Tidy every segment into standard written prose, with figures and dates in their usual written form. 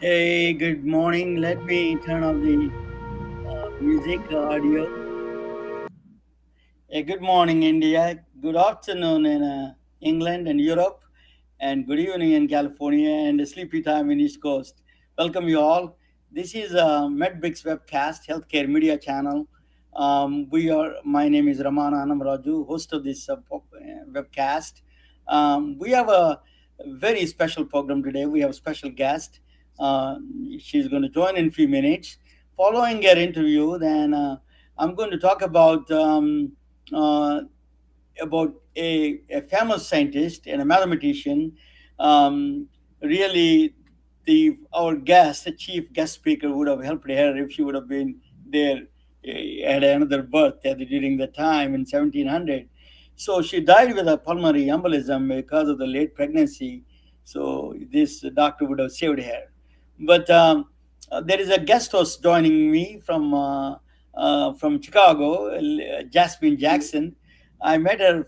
Hey, good morning. Let me turn off the music audio. Hey, good morning, India. Good afternoon in England and Europe, and good evening in California, and sleepy time in East Coast. Welcome you all. This is MedBix webcast, healthcare media channel. My name is Ramana Anamraju, host of this webcast. We have a very special program today. We have a special guest. Uh, she's going to join in a few minutes. Following her interview, then I'm going to talk uh, about a famous scientist and a mathematician. Um, Really, our guest, the chief guest speaker, would have helped her if she would have been there at another birth during the time in 1700. So she died with a pulmonary embolism because of the late pregnancy. So this doctor would have saved her. But there is a guest host joining me from Chicago, Jasmine Jackson. I met her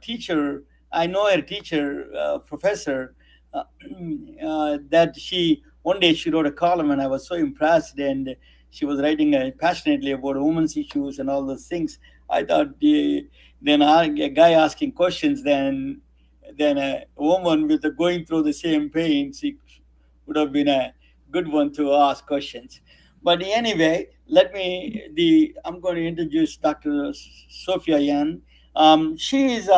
teacher. I know her teacher, professor. Uh, that she one day she wrote a column, and I was so impressed. And she was writing passionately about women's issues and all those things. I thought a guy asking questions, then a woman with going through the same pain, she would have been a good one to ask questions. But anyway, I'm going to introduce Dr. Sophia Yen. She is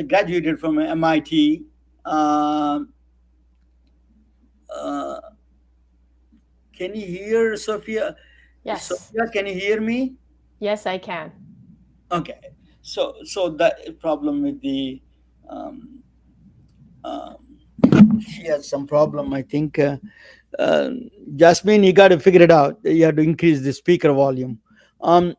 graduated from MIT. Uh, uh, can you hear Sophia? Yes. Sophia, can you hear me? Yes, I can. Okay. So that problem with the um, um, she has some problem. I think uh, Jasmine, you got to figure it out. You have to increase the speaker volume. Um,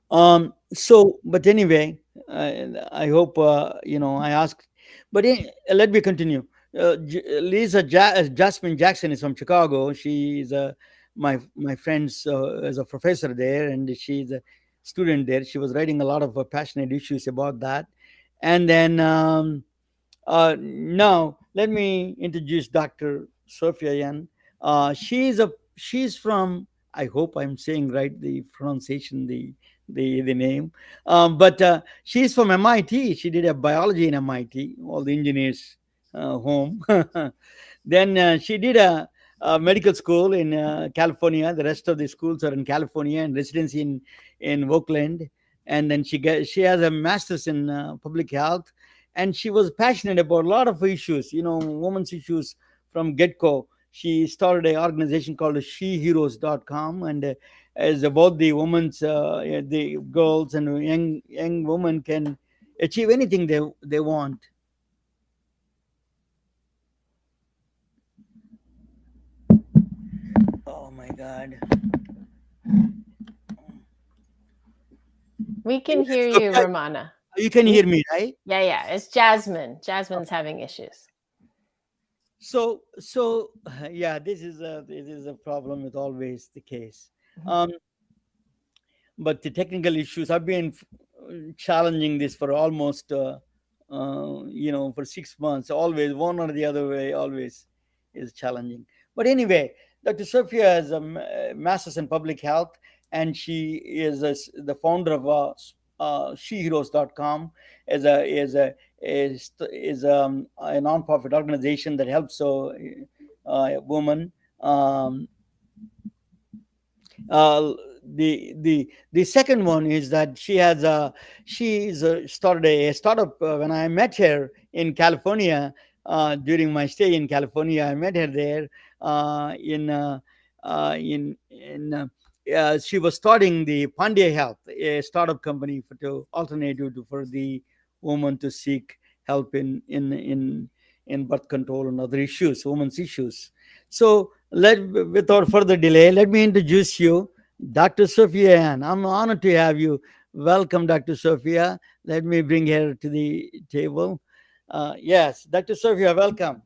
but anyway, I hope I asked. But let me continue. Jasmine Jackson is from Chicago. She is my friend's as a professor there, and she's a student there. She was writing a lot of passionate issues about that, and then now let me introduce Dr. Sophia Yen. She's from. I hope I'm saying right the pronunciation, the name. But she's from MIT. She did a biology in MIT. All the engineers home. Then she did a medical school in California. The rest of the schools are in California and residency in Oakland. And then she has a master's in public health, and she was passionate about a lot of issues, women's issues from get-go. She started an organization called sheheroes.com, and is about the women's the girls and young women can achieve anything they want. Oh my god. We can hear you, Sophia, Ramana. you can We hear me, right? Yeah, it's Jasmine. Jasmine's having issues. So yeah, this is a problem with always the case. Mhm. um but the technical issues, I've been challenging this for almost for 6 months. Always one or the other way, always is challenging. But anyway, Dr. Sophia has a master's in public health, and she is the founder of sheheroes.com. Is a non-profit organization that helps women. um, uh, the second one is that she's started a startup. When I met her in California, during my stay in California, I met her there in she was starting the Pandia Health, a startup company to alternative for the woman to seek help in birth control and other issues, women's issues. So without further delay, let me introduce you, Dr. Sophia Yen. I'm honored to have you. Welcome, Dr. Sophia. Let me bring her to the table. Yes, Dr. Sophia, welcome.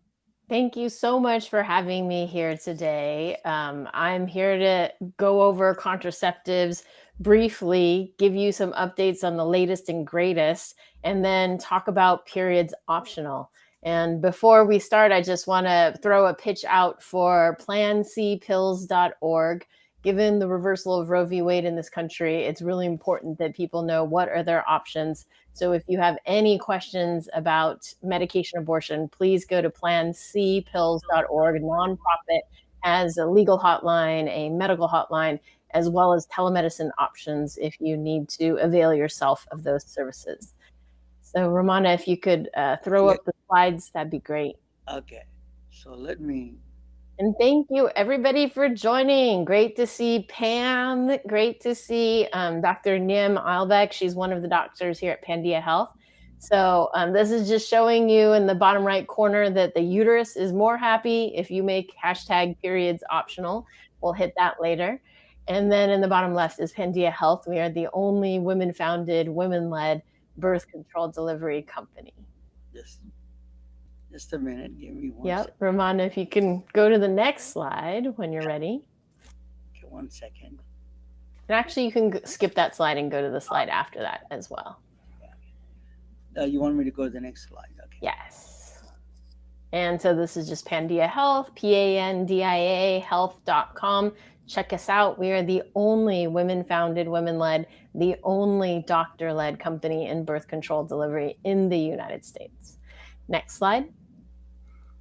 Thank you so much for having me here today. I'm here to go over contraceptives briefly, give you some updates on the latest and greatest, and then talk about periods optional. And before we start, I just want to throw a pitch out for plancpills.org. Given the reversal of Roe v. Wade in this country, it's really important that people know what are their options. So if you have any questions about medication abortion, please go to plancpills.org. Nonprofit has a legal hotline, a medical hotline, as well as telemedicine options if you need to avail yourself of those services. So, Romana, if you could throw Yeah. up the slides, that'd be great. Okay. So let me. And thank you, everybody, for joining. Great to see Pam. Great to see Dr. Nim Eilbeck. She's one of the doctors here at Pandia Health. So this is just showing you in the bottom right corner that the uterus is more happy if you make #periods optional. We'll hit that later. And then in the bottom left is Pandia Health. We are the only women-founded, women-led birth control delivery company. Just a minute. Give me one. Yep, Romana, if you can go to the next slide when you're ready. Okay, 1 second. And actually, you can skip that slide and go to the slide after that as well. You want me to go to the next slide? Okay. Yes. And so this is just Pandia Health, Pandia health.com. Check us out. We are the only women-founded, women-led, the only doctor-led company in birth control delivery in the United States. Next slide.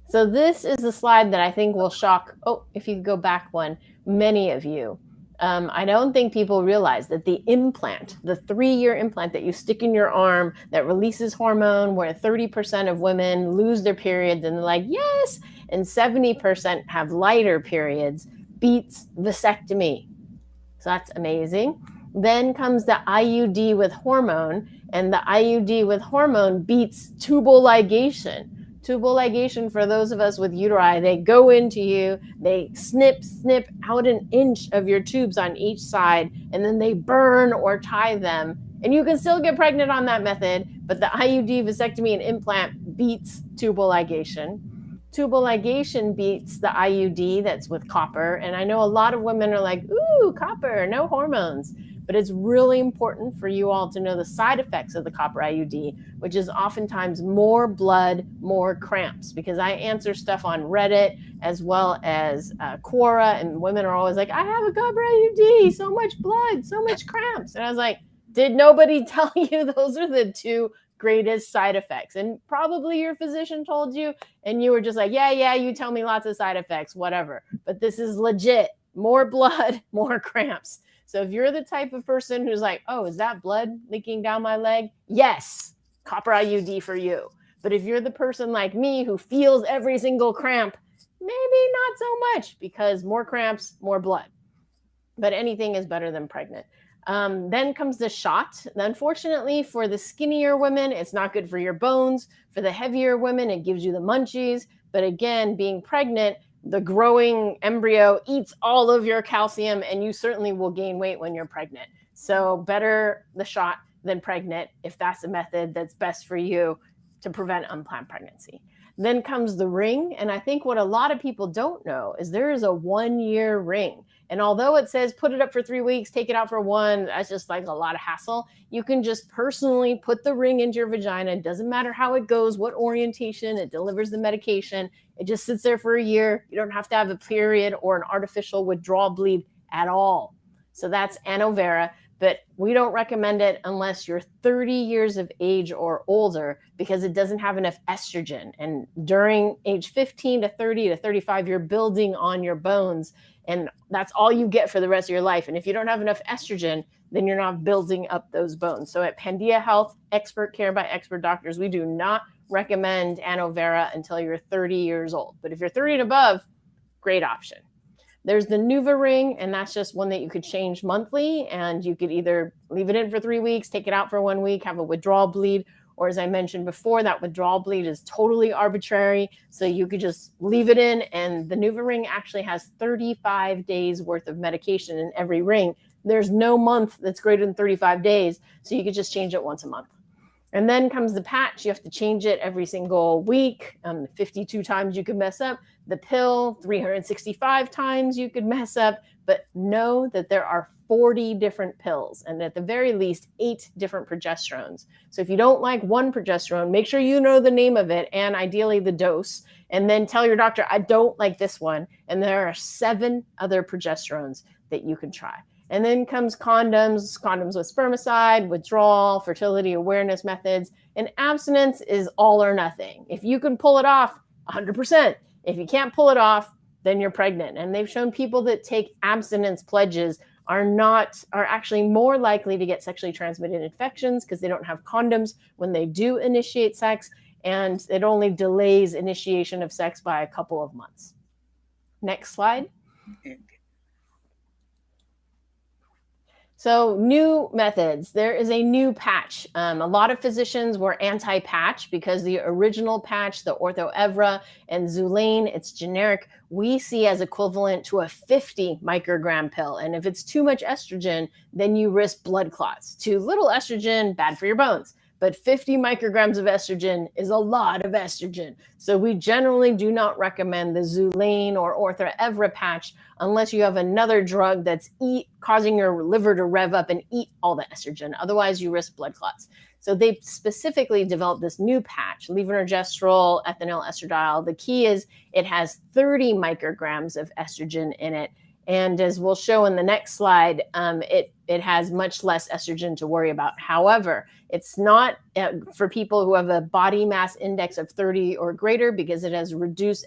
So this is the slide that I think will shock, if you could go back one, many of you. I don't think people realize that the implant, the 3-year implant that you stick in your arm that releases hormone, where 30% of women lose their periods and they're like, yes, and 70% have lighter periods, beats vasectomy. So that's amazing. Then comes the IUD with hormone, and the IUD with hormone beats tubal ligation. Tubal ligation, for those of us with uteri, they go into you, they snip out an inch of your tubes on each side, and then they burn or tie them. And you can still get pregnant on that method, but the IUD vasectomy and implant beats tubal ligation. Tubal ligation beats the IUD that's with copper. And I know a lot of women are like, ooh, copper, no hormones. But it's really important for you all to know the side effects of the copper IUD, which is oftentimes more blood, more cramps. Because I answer stuff on Reddit as well as Quora, and women are always like, I have a copper IUD, so much blood, so much cramps. And I was like, did nobody tell you those are the 2 greatest side effects? And probably your physician told you, and you were just like, yeah, you tell me lots of side effects, whatever. But this is legit. More blood, more cramps. So if you're the type of person who's like, oh, is that blood leaking down my leg? Yes, copper IUD for you. But if you're the person like me who feels every single cramp, maybe not so much, because more cramps, more blood. But anything is better than pregnant. Then comes the shot. Unfortunately, for the skinnier women, it's not good for your bones. For the heavier women, it gives you the munchies. But again, being pregnant, the growing embryo eats all of your calcium, and you certainly will gain weight when you're pregnant. So better the shot than pregnant if that's a method that's best for you to prevent unplanned pregnancy. Then comes the ring. And I think what a lot of people don't know is there is a 1-year ring. And although it says put it up for 3 weeks, take it out for 1, that's just like a lot of hassle. You can just personally put the ring into your vagina. It doesn't matter how it goes, what orientation, it delivers the medication. It just sits there for a year. You don't have to have a period or an artificial withdrawal bleed at all. So that's Anovera, but we don't recommend it unless you're 30 years of age or older, because it doesn't have enough estrogen. And during age 15 to 30 to 35, you're building on your bones, and that's all you get for the rest of your life. And if you don't have enough estrogen, then you're not building up those bones. So at Pandia Health, expert care by expert doctors, we do not recommend Anovera until you're 30 years old. But if you're 30 and above, great option. There's the Nuva Ring, and that's just one that you could change monthly, and you could either leave it in for 3 weeks, take it out for 1 week, have a withdrawal bleed, or as I mentioned before, that withdrawal bleed is totally arbitrary, so you could just leave it in, and the Nuva Ring actually has 35 days worth of medication in every ring. There's no month that's greater than 35 days, so you could just change it once a month. And then comes the patch. You have to change it every single week. 52 times you could mess up. The pill, 365 times you could mess up. But know that there are 40 different pills and at the very least 8 different progesterones. So if you don't like one progesterone, make sure you know the name of it and ideally the dose. And then tell your doctor, I don't like this one. And there are 7 other progesterones that you can try. And then comes condoms with spermicide, withdrawal, fertility awareness methods, and abstinence is all or nothing. If you can pull it off, 100%. If you can't pull it off, then you're pregnant. And they've shown people that take abstinence pledges are actually more likely to get sexually transmitted infections because they don't have condoms when they do initiate sex, and it only delays initiation of sex by a couple of months. Next slide. So new methods. There is a new patch. A lot of physicians were anti-patch because the original patch, the Ortho Evra and Xulane, it's generic, we see as equivalent to a 50 microgram pill. And if it's too much estrogen, then you risk blood clots. Too little estrogen, bad for your bones. But 50 micrograms of estrogen is a lot of estrogen. So we generally do not recommend the Xulane or Ortho Evra patch unless you have another drug that's causing your liver to rev up and eat all the estrogen. Otherwise, you risk blood clots. So they specifically developed this new patch, levonorgestrel, ethinyl estradiol. The key is it has 30 micrograms of estrogen in it. And as we'll show in the next slide, it has much less estrogen to worry about. However, it's not for people who have a body mass index of 30 or greater because it has reduced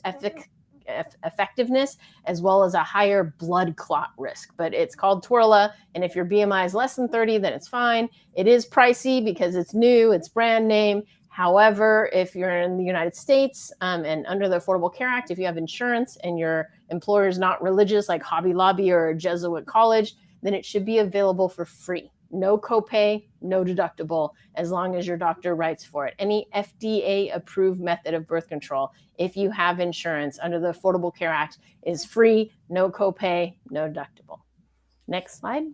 effectiveness as well as a higher blood clot risk. But it's called Twirla, and if your BMI is less than 30, then it's fine. It is pricey because it's new, it's brand name. However, if you're in the United States and under the Affordable Care Act, if you have insurance and your employer is not religious like Hobby Lobby or a Jesuit college, then it should be available for free. No copay, no deductible, as long as your doctor writes for it. Any FDA-approved method of birth control, if you have insurance under the Affordable Care Act, is free, no copay, no deductible. Next slide.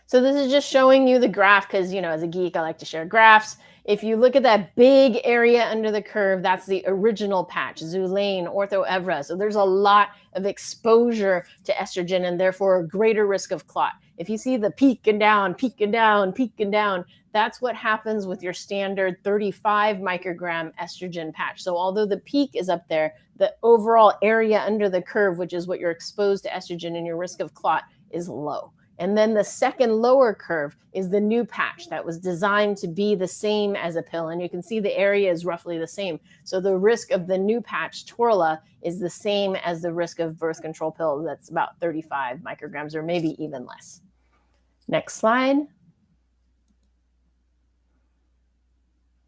So this is just showing you the graph because, as a geek, I like to share graphs. If you look at that big area under the curve, that's the original patch, Xulane, Ortho Evra. So there's a lot of exposure to estrogen and therefore a greater risk of clot. If you see the peak and down, peak and down, peak and down, that's what happens with your standard 35 microgram estrogen patch. So although the peak is up there, the overall area under the curve, which is what you're exposed to estrogen and your risk of clot, is low. And then the second lower curve is the new patch that was designed to be the same as a pill. And you can see the area is roughly the same. So the risk of the new patch, Twirla, is the same as the risk of birth control pill. That's about 35 micrograms or maybe even less. Next slide.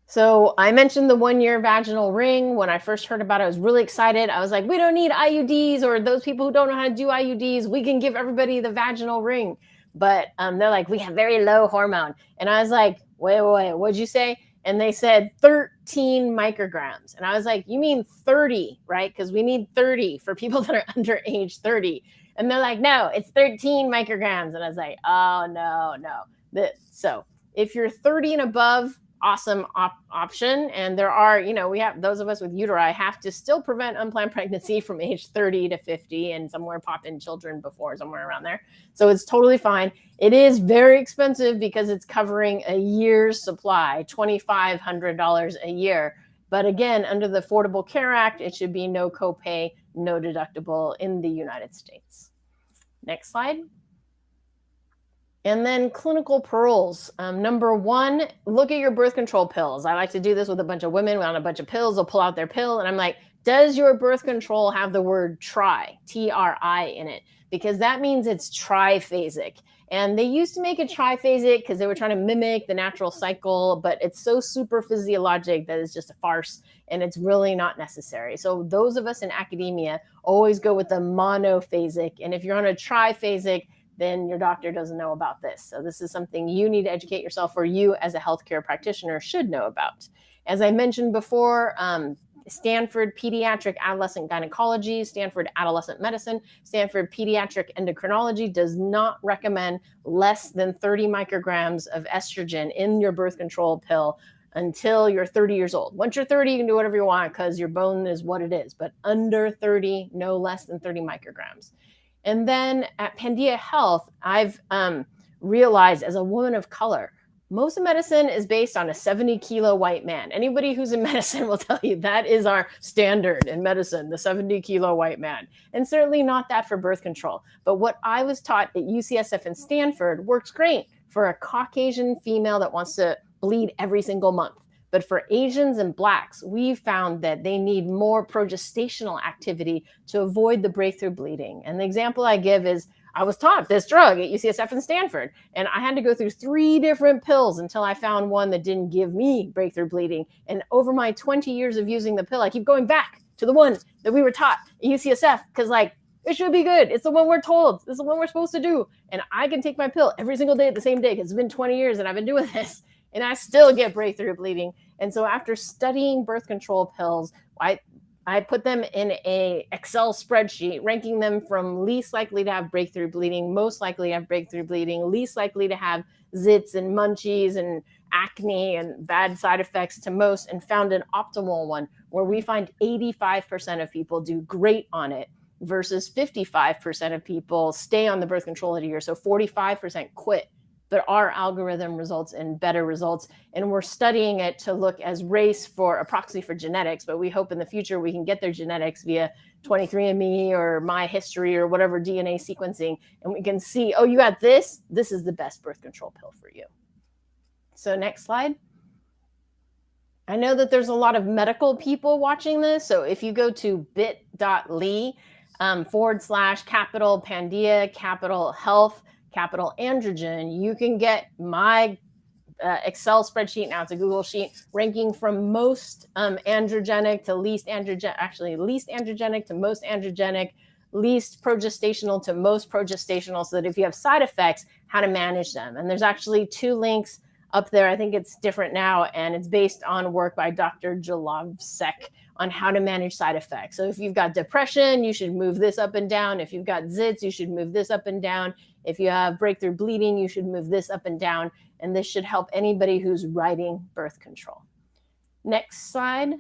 So I mentioned the 1-year vaginal ring. When I first heard about it, I was really excited. I was like, we don't need IUDs, or those people who don't know how to do IUDs, we can give everybody the vaginal ring. But they're like, we have very low hormone. And I was like, wait, what'd you say? And they said 13 micrograms. And I was like, you mean 30, right? Because we need 30 for people that are under age 30. And they're like, no, it's 13 micrograms. And I was like, oh, no. So if you're 30 and above, awesome option. And there are, we have those of us with uteri have to still prevent unplanned pregnancy from age 30 to 50 and somewhere pop in children before, somewhere around there. So it's totally fine. It is very expensive because it's covering a year's supply, $2,500 a year. But again, under the Affordable Care Act, it should be no copay, no deductible in the United States. Next slide. And then clinical pearls. Number 1, look at your birth control pills. I like to do this with a bunch of women on a bunch of pills. They'll pull out their pill and I'm like, does your birth control have the word tri, T-R-I in it? Because that means it's triphasic. And they used to make it triphasic because they were trying to mimic the natural cycle, but it's so super physiologic that it's just a farce and it's really not necessary. So those of us in academia always go with the monophasic. And if you're on a triphasic, then your doctor doesn't know about this. So this is something you need to educate yourself, or you as a healthcare practitioner should know about. As I mentioned before, Stanford Pediatric Adolescent Gynecology, Stanford Adolescent Medicine, Stanford Pediatric Endocrinology does not recommend less than 30 micrograms of estrogen in your birth control pill until you're 30 years old. Once you're 30, you can do whatever you want because your bone is what it is, but under 30, no less than 30 micrograms. And then at Pandia Health, I've realized as a woman of color, most of medicine is based on a 70-kilo white man. Anybody who's in medicine will tell you that is our standard in medicine, the 70-kilo white man. And certainly not that for birth control. But what I was taught at UCSF and Stanford works great for a Caucasian female that wants to bleed every single month. But for Asians and Blacks, we found that they need more progestational activity to avoid the breakthrough bleeding. And the example I give is, I was taught this drug at UCSF and Stanford, and I had to go through 3 different pills until I found one that didn't give me breakthrough bleeding. And over my 20 years of using the pill, I keep going back to the one that we were taught at UCSF because, like, it should be good. It's the one we're told. This is the one we're supposed to do. And I can take my pill every single day at the same day because it's been 20 years and I've been doing this, and I still get breakthrough bleeding. And so after studying birth control pills, I put them in a Excel spreadsheet, ranking them from least likely to have breakthrough bleeding, most likely to have breakthrough bleeding, least likely to have zits and munchies and acne and bad side effects to most, and found an optimal one where we find 85% of people do great on it versus 55% of people stay on the birth control at a year. So 45% quit. But our algorithm results in better results. And we're studying it to look as race for a proxy for genetics, but we hope in the future we can get their genetics via 23andMe or My History or whatever DNA sequencing, and we can see, oh, you got this is the best birth control pill for you. So next slide. I know that there's a lot of medical people watching this, so if you go to bit.ly /capital Pandia, capital Health, capital androgen, you can get my Excel spreadsheet. Now it's a Google sheet ranking from most androgenic to least androgenic, actually least androgenic to most androgenic, least progestational to most progestational, so that if you have side effects, how to manage them. And there's actually 2 links up there. I think it's different now, and it's based on work by Dr. Jalovsek on how to manage side effects. So if you've got depression, you should move this up and down. If you've got zits, you should move this up and down. If you have breakthrough bleeding, you should move this up and down. And this should help anybody who's writing birth control. Next slide.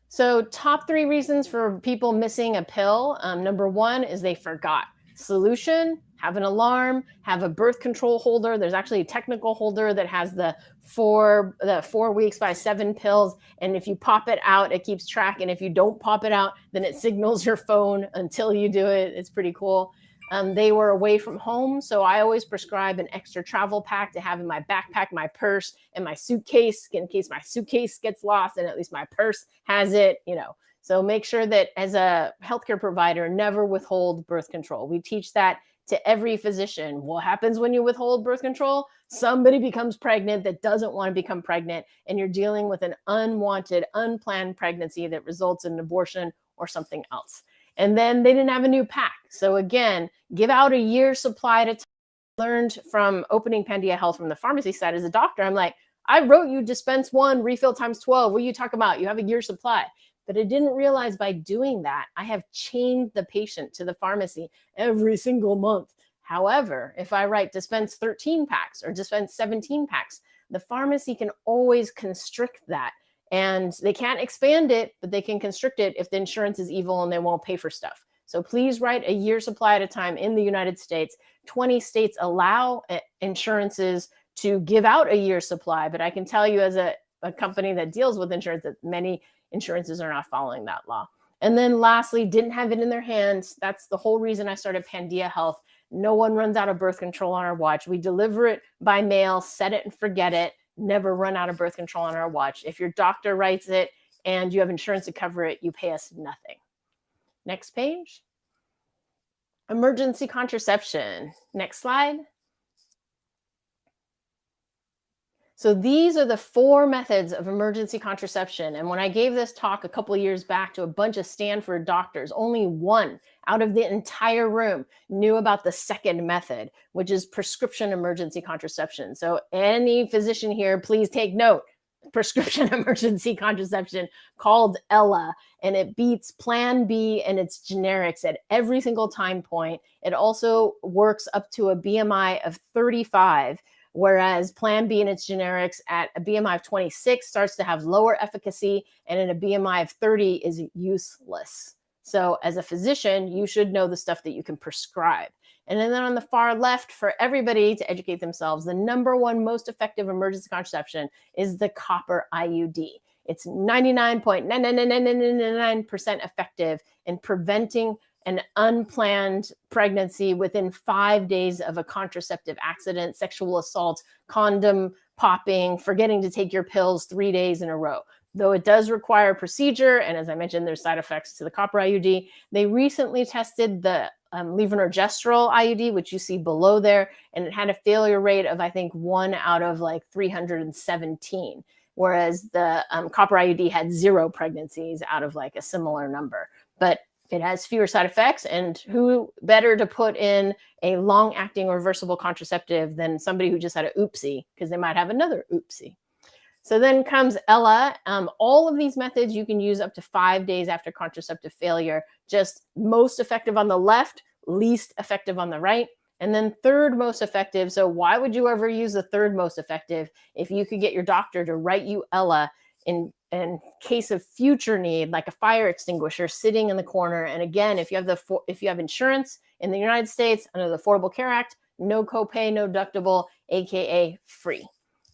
So top 3 reasons for people missing a pill. Number 1 is they forgot. Solution: have an alarm, have a birth control holder. There's actually a technical holder that has the 4 weeks by 7 pills. And if you pop it out, it keeps track. And if you don't pop it out, then it signals your phone until you do it. It's pretty cool. They were away from home, so I always prescribe an extra travel pack to have in my backpack, my purse, and my suitcase in case my suitcase gets lost, and at least my purse has it, So make sure that as a healthcare provider, never withhold birth control. We teach that to every physician. What happens when you withhold birth control? Somebody becomes pregnant that doesn't want to become pregnant, and you're dealing with an unwanted, unplanned pregnancy that results in an abortion or something else. And then they didn't have a new pack. So again, give out a year's supply at a time. Learned from opening Pandia Health from the pharmacy side as a doctor. I'm like, I wrote you dispense 1, refill times 12. What are you talking about? You have a year's supply. But I didn't realize by doing that, I have chained the patient to the pharmacy every single month. However, if I write dispense 13 packs or dispense 17 packs, the pharmacy can always constrict that. And they can't expand it, but they can constrict it if the insurance is evil and they won't pay for stuff. So please write a year's supply at a time in the United States. 20 states allow insurances to give out a year's supply, but I can tell you as a company that deals with insurance that many insurances are not following that law. And then lastly, didn't have it in their hands. That's the whole reason I started Pandia Health. No one runs out of birth control on our watch. We deliver it by mail, set it and forget it. Never run out of birth control on our watch. If your doctor writes it and you have insurance to cover it, you pay us nothing. Next page. Emergency contraception. Next slide. So these are the 4 methods of emergency contraception. And when I gave this talk a couple of years back to a bunch of Stanford doctors, only 1 out of the entire room knew about the second method, which is prescription emergency contraception. So any physician here, please take note. prescription emergency contraception called Ella, and it beats Plan B and its generics at every single time point. It also works up to a BMI of 35, whereas Plan B and its generics at a BMI of 26 starts to have lower efficacy, and at a BMI of 30 is useless. So as a physician, you should know the stuff that you can prescribe. And then on the far left, for everybody to educate themselves, the number one most effective emergency contraception is the Copper Iud. It's 99.99999% effective in preventing an unplanned pregnancy within 5 days of a contraceptive accident, sexual assault, condom popping, forgetting to take your pills 3 days in a row. Though it does require procedure, and as I mentioned, there's side effects to the Copper Iud. They recently tested the levonorgestrel IUD, which you see below there, and it had a failure rate of, I think, 1 out of like 317, whereas the Copper IUD had 0 pregnancies out of like a similar number. But it has fewer side effects, and who better to put in a long-acting reversible contraceptive than somebody who just had an oopsie, because they might have another oopsie. So then comes Ella. All of these methods you can use up to 5 days after contraceptive failure, just most effective on the left, least effective on the right, and then third most effective. So why would you ever use the third most effective if you could get your doctor to write you Ella in case of future need, like a fire extinguisher sitting in the corner? And again, if you have insurance in the United States under the Affordable Care Act, no copay, no deductible, aka free.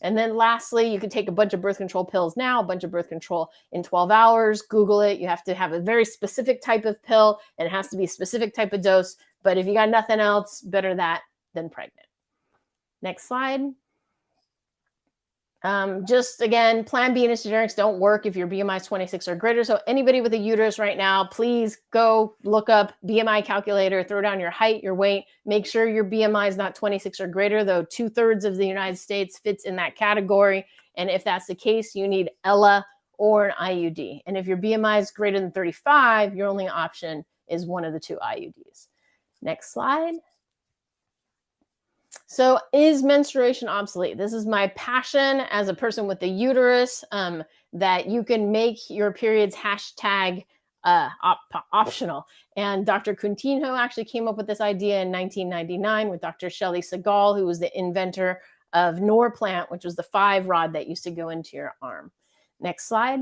And then lastly, you can take a bunch of birth control pills now, a bunch of birth control in 12 hours. Google it. You have to have a very specific type of pill, and it has to be a specific type of dose. But if you got nothing else, better that than pregnant. Next slide. Just again, Plan B and its generics don't work if your BMI is 26 or greater. So anybody with a uterus right now, please go look up BMI calculator, throw down your height, your weight, make sure your BMI is not 26 or greater, though 2/3 of the United States fits in that category. And if that's the case, you need Ella or an IUD. And if your BMI is greater than 35, your only option is one of the 2 IUDs. Next slide. So is menstruation obsolete? This is my passion as a person with a uterus, that you can make your periods hashtag optional. And Dr. Coutinho actually came up with this idea in 1999 with Dr. Shelley Segal, who was the inventor of Norplant, which was the 5 rod that used to go into your arm. Next slide.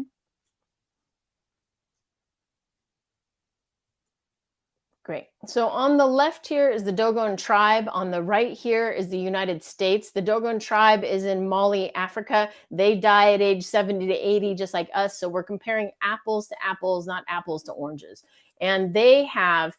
Great. So on the left here is the Dogon tribe. On the right here is the United States. The Dogon tribe is in Mali, Africa. They die at age 70 to 80, just like us. So we're comparing apples to apples, not apples to oranges. And they have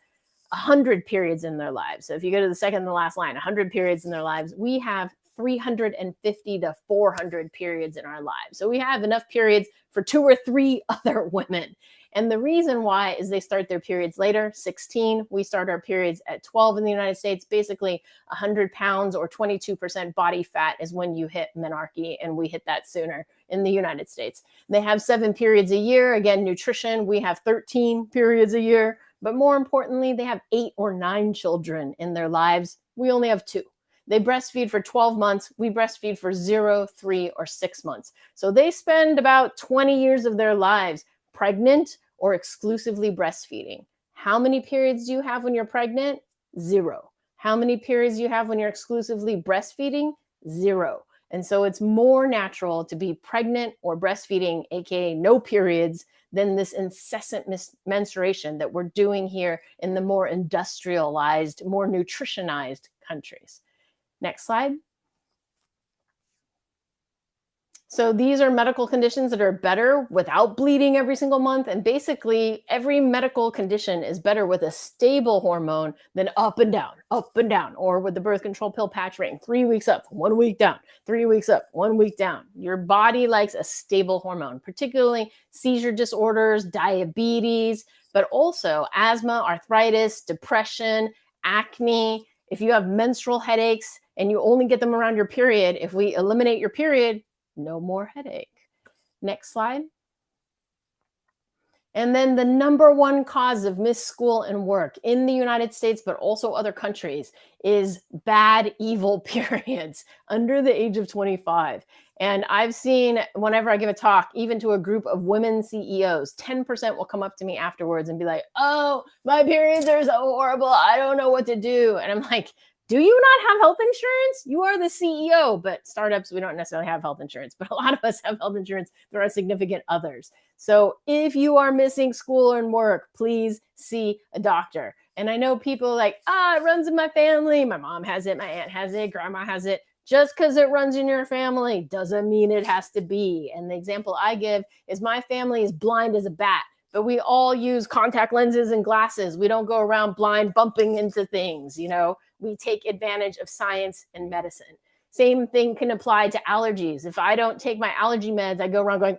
100 periods in their lives. So if you go to the second and the last line, 100 periods in their lives, we have 350 to 400 periods in our lives. So we have enough periods for 2 or 3 other women. And the reason why is they start their periods later, 16. We start our periods at 12 in the United States. Basically, 100 pounds or 22% body fat is when you hit menarche, and we hit that sooner in the United States. They have 7 periods a year. Again, nutrition, we have 13 periods a year. But more importantly, they have 8 or 9 children in their lives. We only have 2. They breastfeed for 12 months. We breastfeed for 0, 3, or 6 months. So they spend about 20 years of their lives pregnant or exclusively breastfeeding. How many periods do you have when you're pregnant? 0. How many periods do you have when you're exclusively breastfeeding? 0. And so it's more natural to be pregnant or breastfeeding, aka no periods, than this incessant menstruation that we're doing here in the more industrialized, more nutritionized countries. Next slide. So these are medical conditions that are better without bleeding every single month. And basically, every medical condition is better with a stable hormone than up and down, or with the birth control pill patch ring, 3 weeks up, 1 week down, 3 weeks up, 1 week down. Your body likes a stable hormone, particularly seizure disorders, diabetes, but also asthma, arthritis, depression, acne. If you have menstrual headaches and you only get them around your period, if we eliminate your period, no more headache. Next slide. And then the number one cause of missed school and work in the United States, but also other countries, is bad, evil periods under the age of 25. And I've seen, whenever I give a talk, even to a group of women CEOs, 10% will come up to me afterwards and be like, oh, my periods are so horrible. I don't know what to do. And I'm like, do you not have health insurance? You are the CEO. But startups, we don't necessarily have health insurance, but a lot of us have health insurance. There are significant others. So if you are missing school and work, please see a doctor. And I know people like, it runs in my family. My mom has it, my aunt has it, grandma has it. Just because it runs in your family doesn't mean it has to be. And the example I give is my family is blind as a bat, but we all use contact lenses and glasses. We don't go around blind bumping into things. We take advantage of science and medicine. Same thing can apply to allergies. If I don't take my allergy meds, I go around going,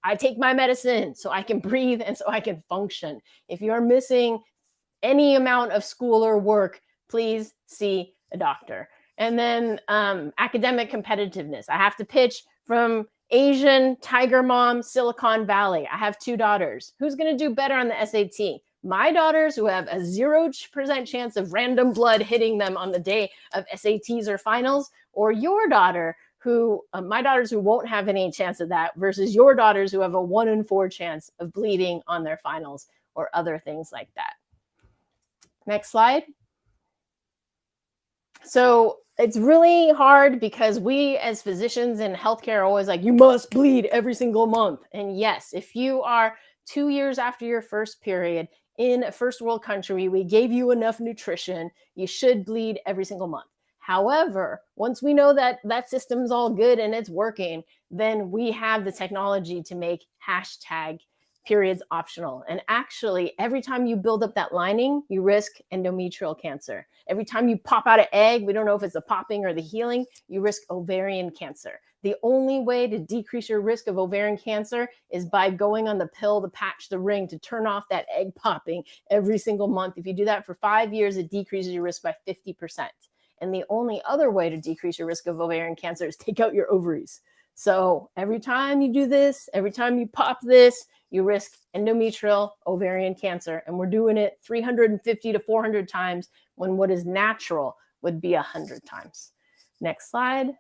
I take my medicine so I can breathe and so I can function. If you're missing any amount of school or work, please see a doctor. And then academic competitiveness. I have to pitch from Asian, Tiger Mom, Silicon Valley. I have 2 daughters. Who's going to do better on the SAT? My daughters, who have a 0% chance of random blood hitting them on the day of SATs or finals, or your daughter, my daughters who won't have any chance of that, versus your daughters who have a 1 in 4 chance of bleeding on their finals or other things like that. Next slide. So it's really hard because we as physicians in healthcare are always like, you must bleed every single month. And yes, if you are 2 years after your first period in a first world country, we gave you enough nutrition, you should bleed every single month. However, once we know that that system's all good and it's working, then we have the technology to make #periods optional. And actually, every time you build up that lining, you risk endometrial cancer. Every time you pop out an egg, we don't know if it's the popping or the healing, you risk ovarian cancer. The only way to decrease your risk of ovarian cancer is by going on the pill, the patch, the ring to turn off that egg popping every single month. If you do that for 5 years, it decreases your risk by 50%. And the only other way to decrease your risk of ovarian cancer is take out your ovaries. So every time you do this, every time you pop this, you risk endometrial ovarian cancer. And we're doing it 350 to 400 times when what is natural would be 100 times. Next slide.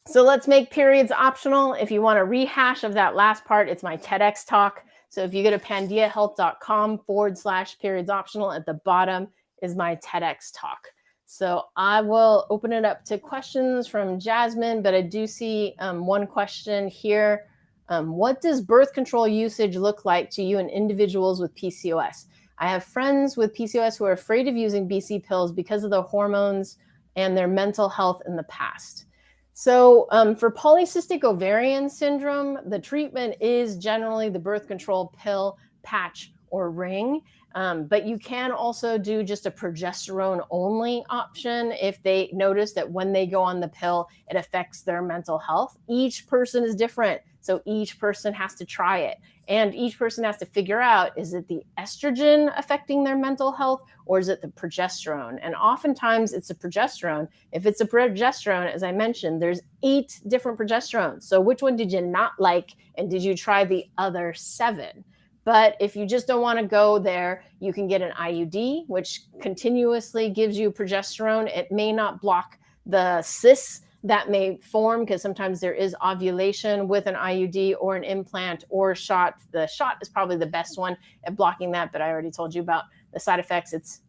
So let's make periods optional. If you want a rehash of that last part, it's my TEDx talk. So if you go to pandiahealth.com/periods optional, at the bottom is my TEDx talk. So I will open it up to questions from Jasmine, but I do see one question here. What does birth control usage look like to you in individuals with PCOS? I have friends with PCOS who are afraid of using BC pills because of the hormones and their mental health in the past. So for polycystic ovarian syndrome, the treatment is generally the birth control pill, patch, or ring. But you can also do just a progesterone only option if they notice that when they go on the pill, it affects their mental health. Each person is different, so each person has to try it. And each person has to figure out, is it the estrogen affecting their mental health or is it the progesterone? And oftentimes it's the progesterone. If it's a progesterone, as I mentioned, there's 8 different progesterones. So which one did you not like? And did you try the other 7? But if you just don't want to go there, you can get an IUD, which continuously gives you progesterone. It may not block the cysts that may form because sometimes there is ovulation with an IUD or an implant or a shot. The shot is probably the best one at blocking that, but I already told you about the side effects. It's,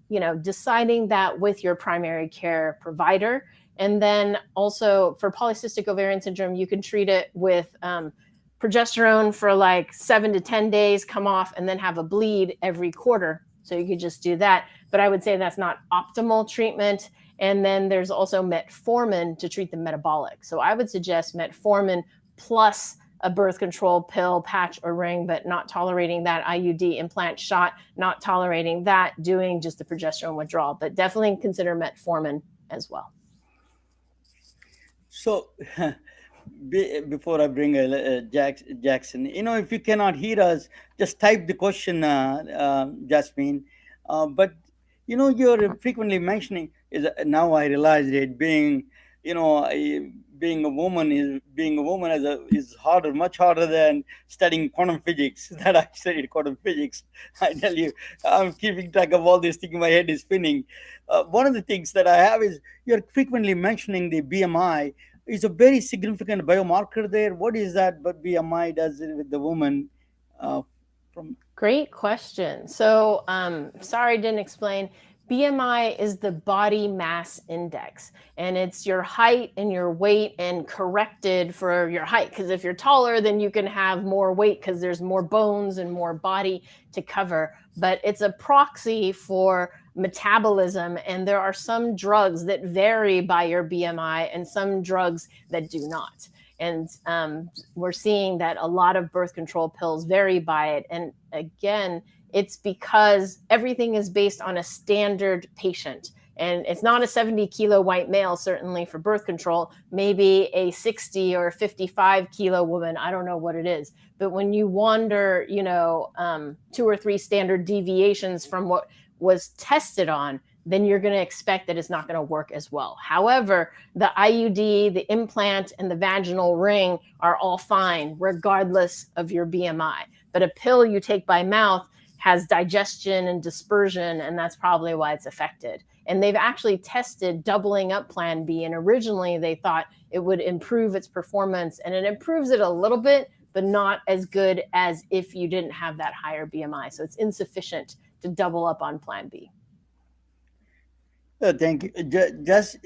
deciding that with your primary care provider. And then also for polycystic ovarian syndrome, you can treat it with progesterone for like 7 to 10 days, come off, and then have a bleed every quarter. So you could just do that. But I would say that's not optimal treatment. And then there's also metformin to treat the metabolic. So I would suggest metformin plus a birth control pill, patch, or ring, but not tolerating that IUD implant shot, not tolerating that, doing just the progesterone withdrawal. But definitely consider metformin as well. So before I bring Jackson, if you cannot hear us, just type the question, Jasmine. But you're frequently mentioning is now I realized it being, being a woman is harder, much harder than studying quantum physics. That I studied quantum physics. I tell you, I'm keeping track of all these things. My head is spinning. One of the things that I have is you're frequently mentioning the BMI. Is a very significant biomarker there. What is that? But BMI does it with the woman. From Great question. So, sorry I didn't explain. BMI is the body mass index, and it's your height and your weight and corrected for your height. Because if you're taller, then you can have more weight because there's more bones and more body to cover. But it's a proxy for metabolism, and there are some drugs that vary by your BMI and some drugs that do not. And we're seeing that a lot of birth control pills vary by it. And again, it's because everything is based on a standard patient. And it's not a 70-kilo white male, certainly for birth control, maybe a 60 or 55-kilo woman. I don't know what it is. But when you wander, 2 or 3 standard deviations from what was tested on, then you're going to expect that it's not going to work as well. However, the IUD, the implant, and the vaginal ring are all fine regardless of your BMI. But a pill you take by mouth has digestion and dispersion, and that's probably why it's affected. And they've actually tested doubling up Plan B, and originally they thought it would improve its performance, and it improves it a little bit, but not as good as if you didn't have that higher BMI. So it's insufficient to double up on Plan B. Thank you.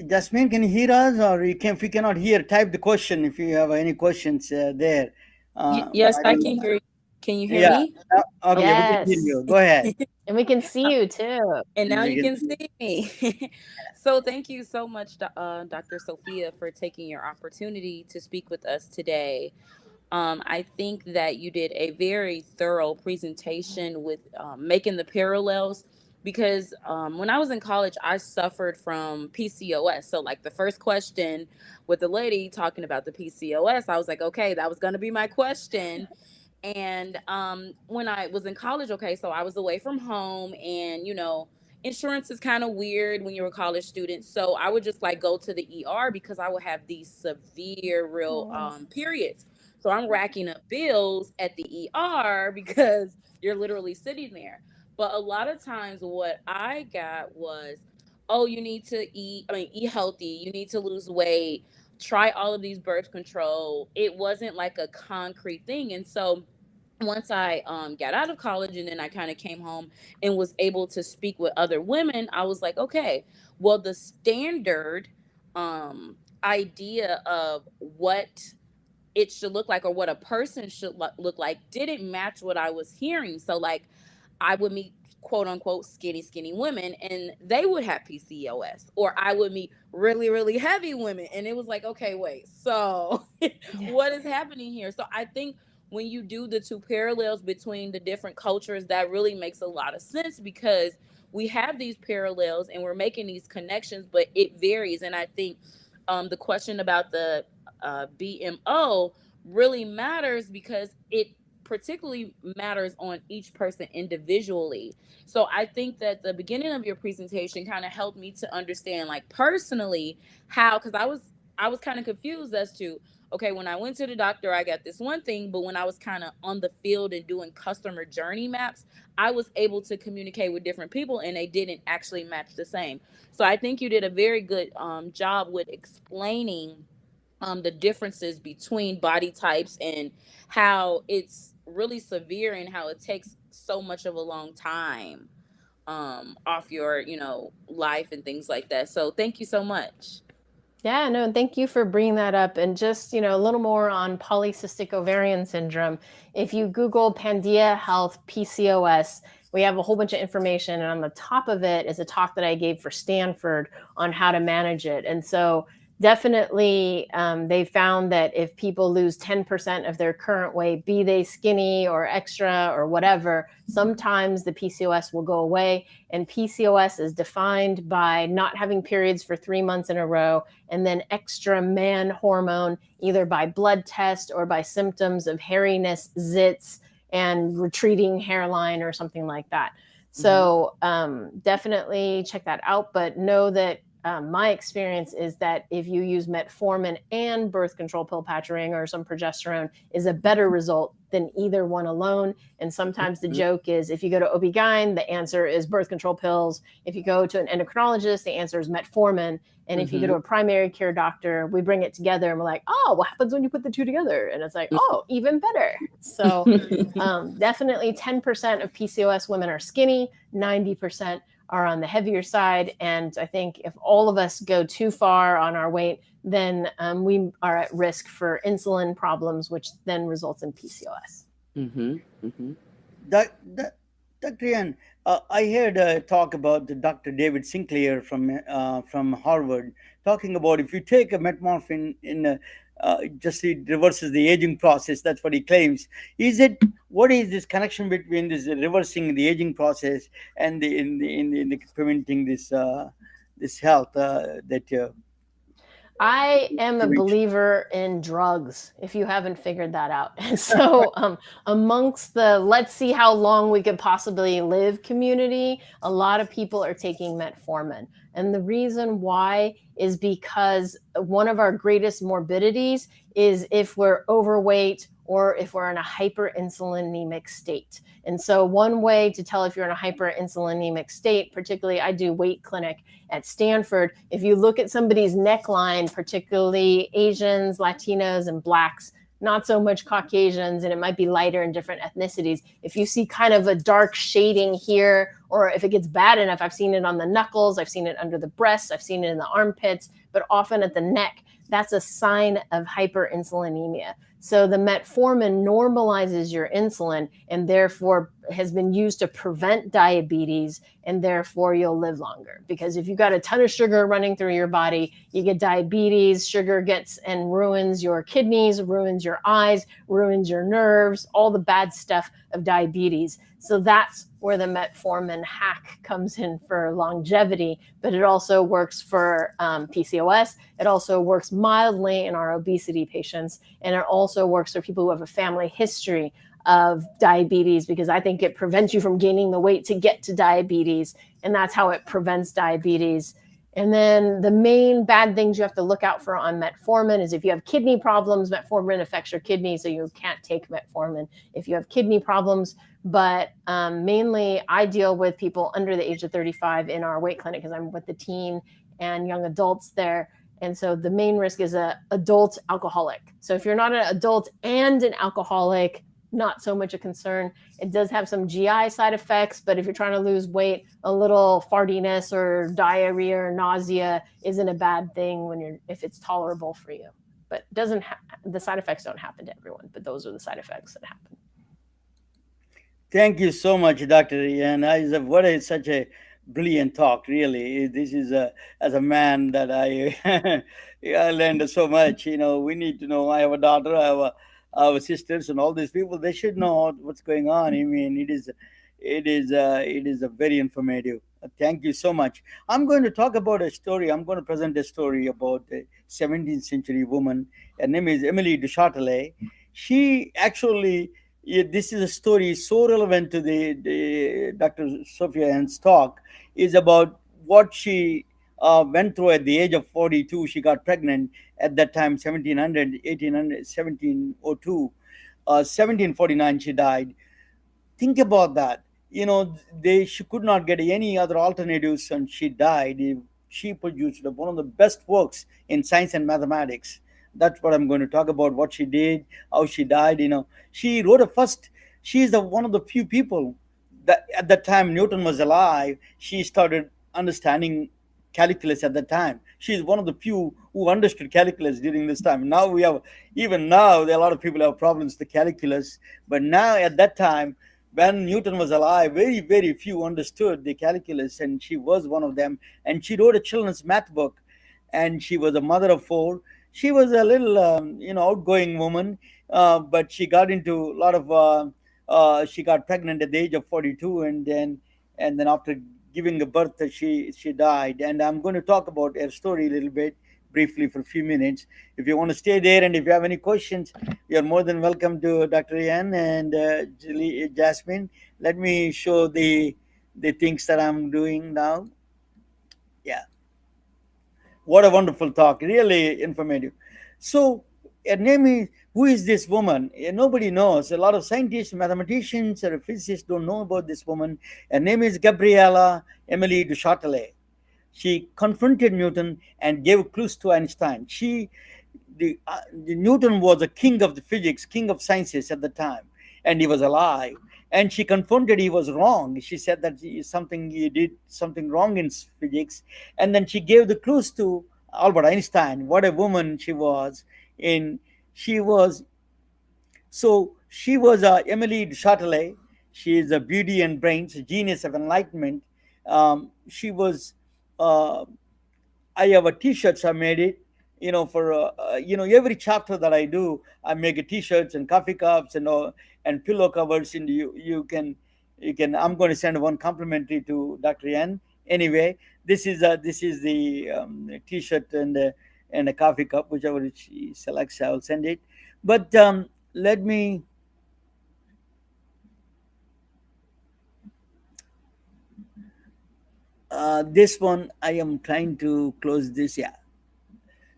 Jasmine, can you hear us, or if you cannot hear, type the question if you have any questions there. But Yes, I I don't can know. hear you. Can you hear Yeah. me? Okay, we can hear Yes. you. Go ahead. And we can see you too. And now We you can can see. see me. So thank you so much, Dr. Sophia, for taking your opportunity to speak with us today. I think that you did a very thorough presentation with making the parallels because when I was in college, I suffered from PCOS. So, like the first question with the lady talking about the PCOS, I was like, okay, that was going to be my question. And when I was in college, okay, so I was away from home, and insurance is kind of weird when you're a college student. So I would just like go to the ER because I would have these severe, real periods. So I'm racking up bills at the ER because you're literally sitting there. But a lot of times, what I got was, oh, you need to eat, I mean, eat healthy, you need to lose weight, try all of these birth control. It wasn't like a concrete thing. And so once I got out of college and then I kind of came home and was able to speak with other women, I was like, okay, well, the standard idea of what it should look like or what a person should look like didn't match what I was hearing. So, like, I would meet quote unquote skinny women and they would have PCOS, or I would meet really heavy women and it was like, okay, wait, so what is happening here? So I think when you do the two parallels between the different cultures, that really makes a lot of sense because we have these parallels and we're making these connections, but it varies. And I think the question about the BMO really matters because it particularly matters on each person individually. So I think that the beginning of your presentation kind of helped me to understand, like, personally, how, because I was kind of confused as to, okay, when I went to the doctor I got this one thing, but when I was kind of on the field and doing customer journey maps, I was able to communicate with different people and they didn't actually match the same. So I think you did a very good job with explaining the differences between body types and how it's really severe and how it takes so much of a long time off your life and things like that. So thank you so much. Yeah, no, thank you for bringing that up. And just, a little more on polycystic ovarian syndrome. If you Google Pandia Health PCOS, we have a whole bunch of information. And on the top of it is a talk that I gave for Stanford on how to manage it. And so definitely they found that if people lose 10% of their current weight, be they skinny or extra or whatever, sometimes the PCOS will go away. And PCOS is defined by not having periods for 3 months in a row, and then extra man hormone, either by blood test or by symptoms of hairiness, zits, and retreating hairline or something like that. So definitely check that out. But know that my experience is that if you use metformin and birth control pill patching or some progesterone is a better result than either one alone. And sometimes the joke is if you go to OB-GYN, the answer is birth control pills. If you go to an endocrinologist, the answer is metformin. And if you go to a primary care doctor, we bring it together and we're like, oh, what happens when you put the two together? And it's like, oh, even better. So definitely 10% of PCOS women are skinny, 90% are on the heavier side. And I think if all of us go too far on our weight, then we are at risk for insulin problems, which then results in PCOS. Dr. Yen, I heard talk about the Dr. David Sinclair from Harvard talking about if you take a metformin just it reverses the aging process. That's what he claims. What is this connection between this reversing the aging process and in the preventing this health that I am a believer in drugs, if you haven't figured that out. And so, amongst the let's see how long we could possibly live community, a lot of people are taking metformin. And the reason why is because one of our greatest morbidities is if we're overweight or if we're in a hyperinsulinemic state. And so one way to tell if you're in a hyperinsulinemic state, particularly I do weight clinic at Stanford, if you look at somebody's neckline, particularly Asians, Latinos, and Blacks, not so much Caucasians, and it might be lighter in different ethnicities. If you see kind of a dark shading here, or if it gets bad enough, I've seen it on the knuckles, I've seen it under the breasts, I've seen it in the armpits, but often at the neck, that's a sign of hyperinsulinemia. So the metformin normalizes your insulin and therefore has been used to prevent diabetes, and therefore you'll live longer. Because if you've got a ton of sugar running through your body, you get diabetes, sugar gets and ruins your kidneys, ruins your eyes, ruins your nerves, all the bad stuff of diabetes. So that's where the metformin hack comes in for longevity, but it also works for PCOS. It also works mildly in our obesity patients, and it also works for people who have a family history of diabetes, because I think it prevents you from gaining the weight to get to diabetes, and that's how it prevents diabetes. And then the main bad things you have to look out for on metformin is if you have kidney problems, metformin affects your kidney, so you can't take metformin if you have kidney problems. But mainly I deal with people under the age of 35 in our weight clinic because I'm with the teen and young adults there. And so the main risk is an adult alcoholic. So if you're not an adult and an alcoholic, not so much a concern. It does have some GI side effects, but if you're trying to lose weight, a little fartiness or diarrhea or nausea isn't a bad thing if it's tolerable for you. But the side effects don't happen to everyone, but those are the side effects that happen. Thank you so much, Dr. Yen. Such a brilliant talk, really. This is as a man that I learned so much. We need to know. I have a daughter, I have sisters, and all these people. They should know what's going on. I mean, it is a very informative. Thank you so much. I'm going to talk about a story. I'm going to present a story about a 17th century woman. Her name is Emily du Châtelet. She actually. This is a story so relevant to the Dr. Sophia Yen's talk, is about what she went through at the age of 42. She got pregnant at that time, 1700, 1800, 1702. 1749, she died. Think about that. She could not get any other alternatives, and she died. She produced one of the best works in science and mathematics. That's what I'm going to talk about. What she did, how she died. She wrote a first. She is one of the few people that at that time Newton was alive. She started understanding calculus at that time. She is one of the few who understood calculus during this time. Even now, there are a lot of people who have problems with the calculus. But now, at that time, when Newton was alive, very, very few understood the calculus, and she was one of them. And she wrote a children's math book, and she was a mother of four. She was a little, outgoing woman, but she got into a lot of. She got pregnant at the age of 42, and then after giving a birth, she died. And I'm going to talk about her story a little bit briefly for a few minutes. If you want to stay there, and if you have any questions, you're more than welcome to Dr. Yen and Jasmine. Let me show the things that I'm doing now. Yeah. What a wonderful talk, really informative. So, her name is, who is this woman? Nobody knows. A lot of scientists, mathematicians, or physicists don't know about this woman. Her name is Gabriela Emily du Châtelet. She confronted Newton and gave clues to Einstein. The Newton was a king of the physics, king of sciences at the time, and he was alive. And she confronted he was wrong. She said that he did something wrong in physics, and then she gave the clues to Albert Einstein. What a woman she was! In she was she was Emily de Châtelet. She is a beauty and brains, a genius of enlightenment. She was uh, I have a T-shirts. I made it, for every chapter that I do, I make a T-shirts and coffee cups and pillow covers. And you can. I'm going to send one complimentary to Dr. Yen. Anyway, this is the T-shirt and a coffee cup, whichever she selects. I will send it. But let me. This one I am trying to close this. Yeah.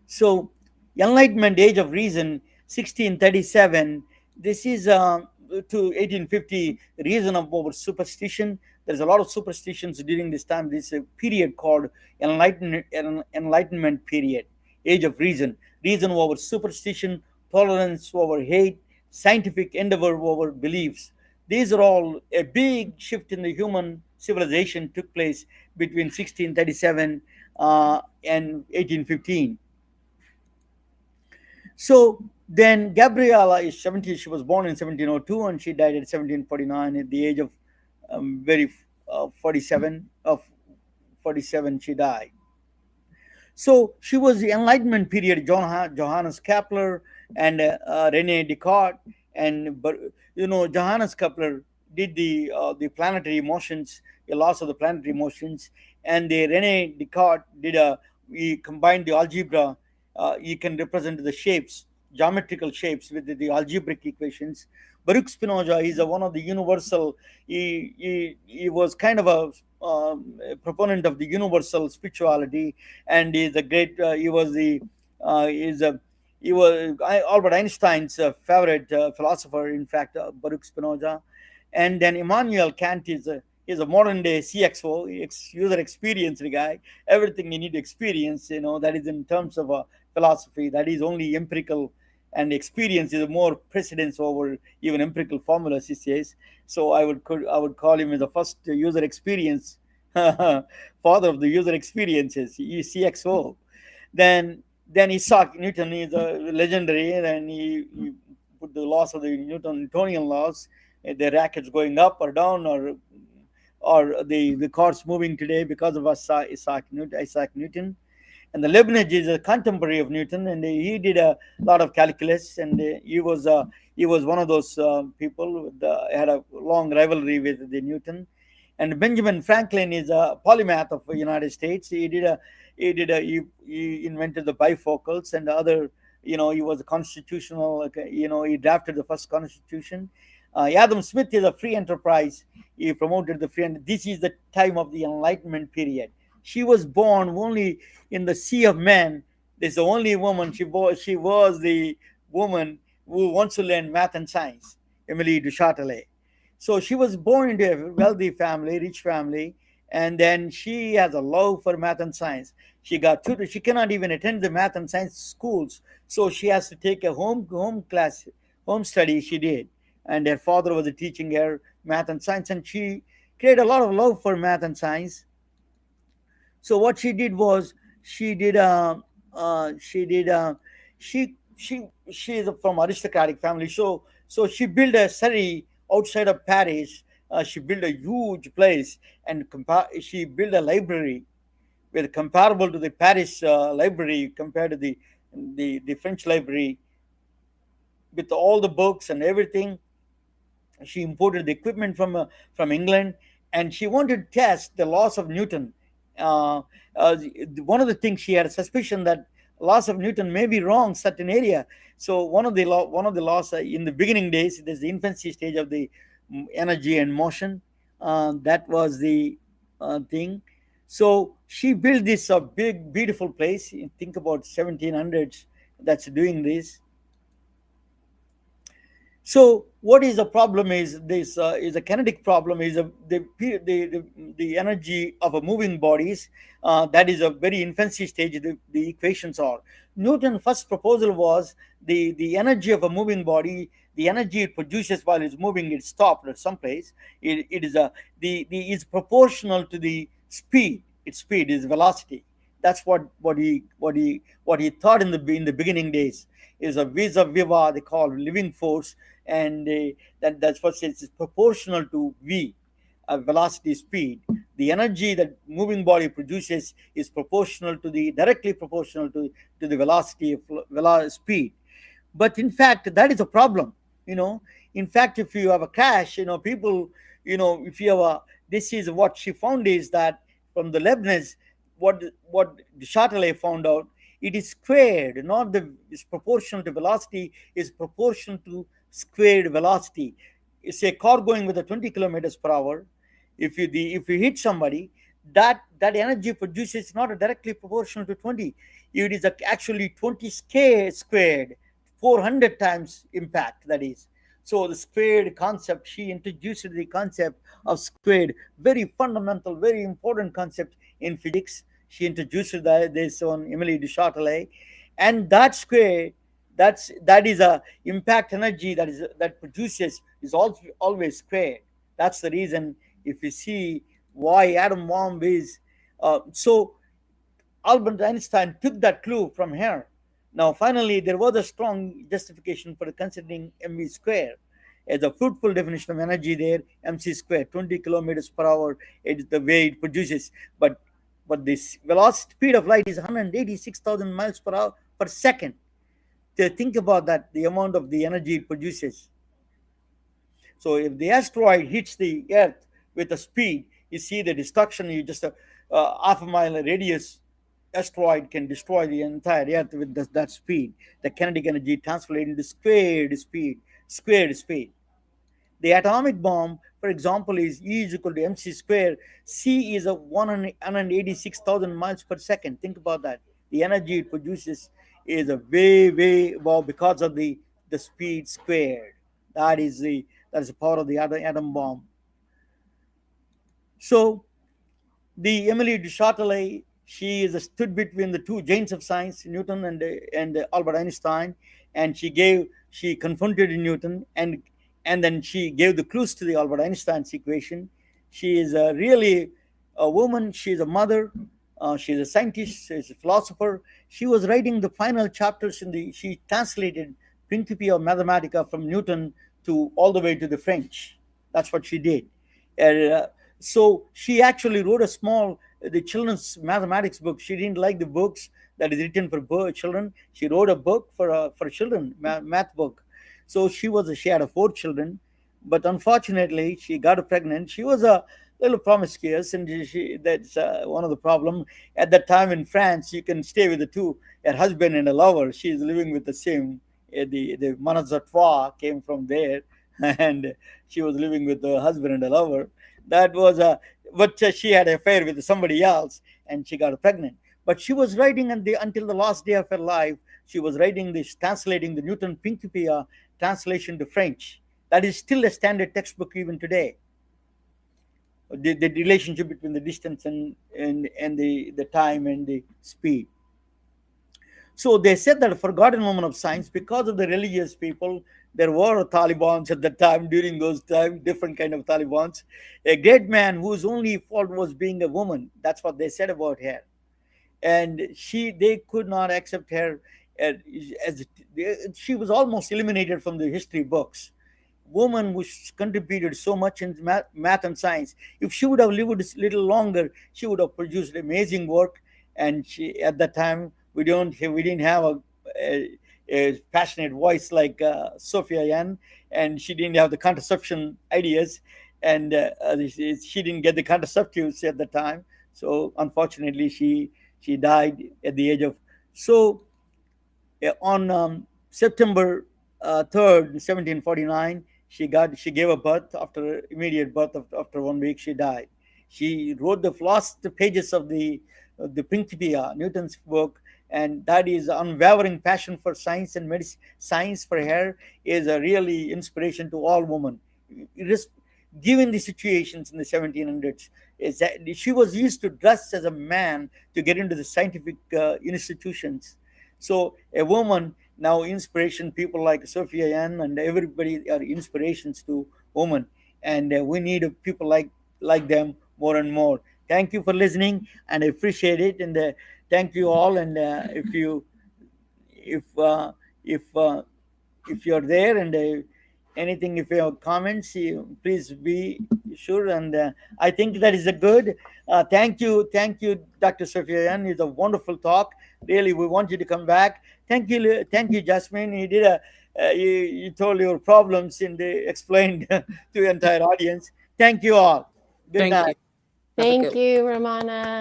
So, Enlightenment, Age of Reason, 1637. This is to 1850, reason of over superstition. There's a lot of superstitions during this time. This is a period called Enlightenment period, Age of Reason. Reason over superstition, tolerance over hate, scientific endeavor over beliefs. These are all a big shift in the human civilization took place between 1637 and 1815. So then Gabriella is 70. She was born in 1702 and she died at 1749 at the age of very 47 of 47 she died. So she was the Enlightenment period. Johannes Kepler and Rene Descartes, but Johannes Kepler did the planetary motions, the laws of the planetary motions, and the Rene Descartes did a he combined the algebra. You can represent the shapes, geometrical shapes with the algebraic equations. Baruch Spinoza is one of the universal. He was kind of a proponent of the universal spirituality, and is a great. He was the is a he was Albert Einstein's favorite philosopher. In fact, Baruch Spinoza, and then Immanuel Kant is a modern day CXO, user experience guy. Everything you need to experience, that is in terms of philosophy. That is only empirical, and experience is more precedence over even empirical formulas, he says. So I would call him as the first user experience father of the user experiences, CXO. Then Isaac Newton is a legendary, and he put the laws of the Newtonian laws, the rackets going up or down, or the cars moving today because of Isaac Newton. And the Leibniz is a contemporary of Newton, and he did a lot of calculus, and he was one of those people had a long rivalry with the Newton. And Benjamin Franklin is a polymath of the United States. He invented the bifocals and the other. He was a constitutional. He drafted the first constitution. Adam Smith is a free enterprise. He promoted the free. This is the time of the Enlightenment period. She was born only in the Sea of Man. There's the only woman. She was the woman who wants to learn math and science, Emily du Châtelet. So she was born into a wealthy family, rich family, and then she has a love for math and science. She got tutored. She cannot even attend the math and science schools, so she has to take a home class, home study. She did, and her father was teaching her math and science, and she created a lot of love for math and science. So what she did was she did she did she is from aristocratic family. So she built a city outside of Paris. She built a huge place, and she built a library with comparable to the Paris library compared to the French library, with all the books and everything. She imported the equipment from England, and she wanted to test the laws of Newton. Uh, One of the things, she had a suspicion that laws of Newton may be wrong certain area. So one of the laws in the beginning days, there's the infancy stage of the energy and motion. That was the thing. So she built this big, beautiful place. Think about 1700s that's doing this. So what is the problem is this is a kinetic problem is the energy of a moving bodies, that is a very infancy stage. The equations are Newton's first proposal was the energy of a moving body, the energy it produces while it's moving, it stopped at some place. It is a the is proportional to the speed. Its speed is velocity. That's what he thought in the beginning days, is a vis a viva, they call living force. And that's what it's proportional to v, velocity, speed. The energy that moving body produces is proportional to the directly proportional to the velocity of speed. But in fact, that is a problem. you know in fact, if you have a crash, people, if you have a this is what she found is that from the Leibniz, what the Chatelet found out, it is squared, not the is proportional to velocity, is proportional to squared velocity. It's a car going with a 20 kilometers per hour. If you hit somebody, that energy produces not directly proportional to 20. It is actually 20 squared, 400 times impact, that is. So the squared concept, she introduced the concept of squared, very fundamental, very important concept in physics. She introduced this on Emily de Chatelet. And that square, that is a impact energy that produces is also always squared. That's the reason. If you see why atom bomb is so, Albert Einstein took that clue from her. Now, finally, there was a strong justification for considering mv square as a fruitful definition of energy there. Mc square, 20 kilometers per hour, is the way it produces. But this velocity speed of light is 186,000 miles per hour per second. To think about that, the amount of the energy it produces. So if the asteroid hits the Earth with a speed, you see the destruction. You just half a mile radius asteroid can destroy the entire Earth with that speed. The kinetic energy translated into squared speed. Squared speed. The atomic bomb, for example, is E is equal to mc square. C is a 186,000 miles per second. Think about that. The energy it produces is a way above because of the speed squared. That is the power of the atom bomb. So the Emily de Chatelet, she is stood between the two giants of science, Newton and Albert Einstein, and she confronted Newton, and then she gave the clues to the Albert Einstein's equation. She is really a woman. She is a mother. She's a scientist. She's a philosopher. She was writing the final chapters in the. She translated Principia Mathematica from Newton to all the way to the French. That's what she did. And, so she actually wrote a small the children's mathematics book. She didn't like the books that is written for children. She wrote a book for children, math book. So she had 4 children, but unfortunately she got pregnant. She was a little promiscuous, and that's one of the problem at that time in France. You can stay with the two, a husband and a lover. She is living with the same. The Manazatoire came from there, and she was living with the husband and a lover. That was a But she had an affair with somebody else, and she got pregnant. But she was writing until the last day of her life. She was writing this, translating the Newton Principia translation to French. That is still a standard textbook even today. The relationship between the distance and the time and the speed. So they said that a forgotten woman of science, because of the religious people, there were Talibans at the time, during those times, different kind of Talibans. A great man whose only fault was being a woman. That's what they said about her. And they could not accept her as she was almost eliminated from the history books. Woman who contributed so much in math and science. If she would have lived a little longer, she would have produced amazing work. And at that time, we didn't have a passionate voice like Sophia Yen, and she didn't have the contraception ideas, and she didn't get the contraceptives at the time. So unfortunately, she died at the age of so on September 3rd, 1749, she gave a birth. After immediate birth, after 1 week, she died. She wrote the last pages of the Principia, Newton's book, and that is unwavering passion for science and medicine. Science for her is a really inspiration to all women. It is, given the situations in the 1700s, is that she was used to dress as a man to get into the scientific institutions. So a woman now inspiration, people like Sophia Yen and everybody are inspirations to women, and we need people like them more and more. Thank you for listening, and I appreciate it. And thank you all. And if uh, if uh, if you're there and anything, if you have comments, please be sure. And I think that is a good. Thank you, Dr. Sophia Yan. It's a wonderful talk. Really, we want you to come back. Thank you, Jasmine. You did you told your problems and explained to the entire audience. Thank you all. Good Thank night. you. Have a Thank good you, Ramana.